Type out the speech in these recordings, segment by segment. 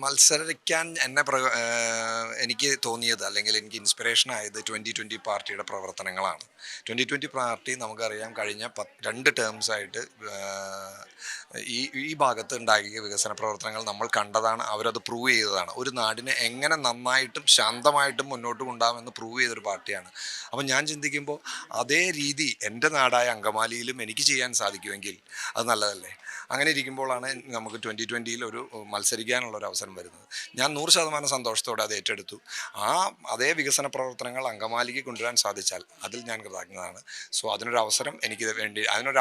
മത്സരിക്കാൻ എനിക്ക് തോന്നിയത് അല്ലെങ്കിൽ എനിക്ക് ഇൻസ്പിറേഷൻ ആയത് 2020 പാർട്ടിയുടെ പ്രവർത്തനങ്ങളാണ്. 2020 പാർട്ടി നമുക്കറിയാം കഴിഞ്ഞ 2 ടേംസായിട്ട് ഈ ഭാഗത്ത് ഉണ്ടാക്കിയ വികസന പ്രവർത്തനങ്ങൾ നമ്മൾ കണ്ടതാണ്. അവരത് പ്രൂവ് ചെയ്തതാണ്. ഒരു നാടിനെ എങ്ങനെ നന്നായിട്ടും ശാന്തമായിട്ടും മുന്നോട്ട് കൊണ്ടുപോകാമെന്ന് പ്രൂവ് ചെയ്തൊരു പാർട്ടിയാണ്. അപ്പം ഞാൻ ചിന്തിക്കുമ്പോൾ അതേ രീതി എൻ്റെ നാടായ അങ്കമാലിയിലും എനിക്ക് ചെയ്യാൻ സാധിക്കുമെങ്കിൽ അത് നല്ലതല്ലേ. അങ്ങനെ ഇരിക്കുമ്പോഴാണ് നമുക്ക് 2020 ഒരു മത്സരിക്കാനുള്ളൊരു അവസരം വരുന്നത്. ഞാൻ 100% സന്തോഷത്തോടെ അത് ഏറ്റെടുത്തു. അതേ വികസന പ്രവർത്തനങ്ങൾ അങ്കമാലിക്ക് കൊണ്ടുവരാൻ സാധിച്ചാൽ അതിൽ ഞാൻ കൃതജ്ഞനാണ്. സോ അതിനൊരു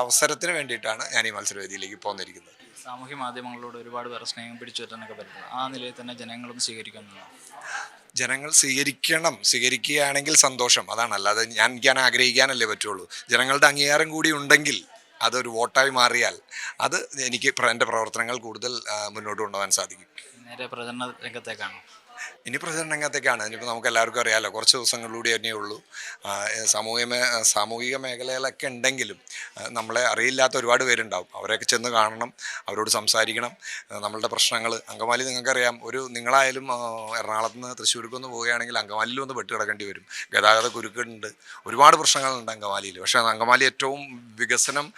അവസരത്തിന് വേണ്ടിയിട്ടാണ് ഞാൻ ഈ മത്സരവേദിയിലേക്ക് പോന്നിരിക്കുന്നത്. സാമൂഹ്യ മാധ്യമങ്ങളോട് ഒരുപാട് പേർ സ്നേഹം പിടിച്ചു പറ്റാനൊക്കെ പറ്റുന്നത് ആ നിലയിൽ തന്നെ ജനങ്ങളും സ്വീകരിക്കുന്നു. ജനങ്ങൾ സ്വീകരിക്കുകയാണെങ്കിൽ സന്തോഷം, അതാണ്. അല്ലാതെ ഞാൻ ആഗ്രഹിക്കാനല്ലേ പറ്റുള്ളൂ. ജനങ്ങളുടെ അംഗീകാരം കൂടി ഉണ്ടെങ്കിൽ അതൊരു വോട്ടായി മാറിയാൽ അത് എനിക്ക് എൻ്റെ പ്രവർത്തനങ്ങൾ കൂടുതൽ മുന്നോട്ട് കൊണ്ടുപോകാൻ സാധിക്കും. നേരെ പ്രചരണ രംഗത്തേക്കാണ്. ഇനി പ്രചരണ രംഗത്തേക്കാണ്. ഇനിയിപ്പോൾ നമുക്ക് എല്ലാവർക്കും അറിയാമല്ലോ, കുറച്ച് ദിവസങ്ങളിലൂടെ തന്നെ ഉള്ളൂ. സാമൂഹിക മേഖലകളൊക്കെ ഉണ്ടെങ്കിലും നമ്മളെ അറിയില്ലാത്ത ഒരുപാട് പേരുണ്ടാവും. അവരെയൊക്കെ ചെന്ന് കാണണം, അവരോട് സംസാരിക്കണം. നമ്മളുടെ പ്രശ്നങ്ങൾ അങ്കമാലി നിങ്ങൾക്കറിയാം. നിങ്ങളായാലും എറണാകുളത്ത് നിന്ന് തൃശ്ശൂർക്കൊന്ന് പോവുകയാണെങ്കിൽ അങ്കമാലിയിൽ ഒന്ന് പെട്ട് കിടക്കേണ്ടി വരും. ഗതാഗത കുരുക്കുണ്ട്, ഒരുപാട് പ്രശ്നങ്ങളുണ്ട് അങ്കമാലിയിൽ. പക്ഷേ അങ്കമാലി ഏറ്റവും വികസനം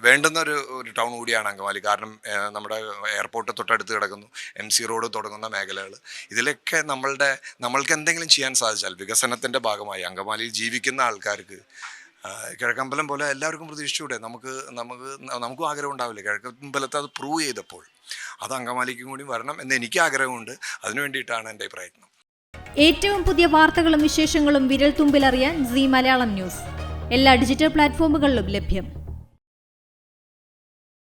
വേണ്ടുന്ന ഒരു ടൗൺ കൂടിയാണ് അങ്കമാലി. കാരണം നമ്മുടെ എയർപോർട്ട് തൊട്ടടുത്ത് കിടക്കുന്നു, MC റോഡ് തുടങ്ങുന്ന മേഖലകൾ. ഇതിലൊക്കെ നമ്മൾക്ക് എന്തെങ്കിലും ചെയ്യാൻ സാധിച്ചാൽ വികസനത്തിൻ്റെ ഭാഗമായി അങ്കമാലിയിൽ ജീവിക്കുന്ന ആൾക്കാർക്ക് കിഴക്കമ്പലം പോലെ എല്ലാവർക്കും പ്രതീക്ഷിച്ചൂടെ? നമുക്കും ആഗ്രഹം ഉണ്ടാവില്ലേ? കിഴക്കമ്പലത്ത് അത് പ്രൂവ് ചെയ്തപ്പോൾ അത് അങ്കമാലിക്കും കൂടി വരണം എന്ന് എനിക്ക് ആഗ്രഹമുണ്ട്. അതിനു വേണ്ടിയിട്ടാണ് എൻ്റെ പ്രയത്നം. ഏറ്റവും പുതിയ വാർത്തകളും വിശേഷങ്ങളും വിരൽ തുമ്പിലറിയാൻ Zee മലയാളം ന്യൂസ് എല്ലാ ഡിജിറ്റൽ പ്ലാറ്റ്ഫോമുകളിലും ലഭ്യം.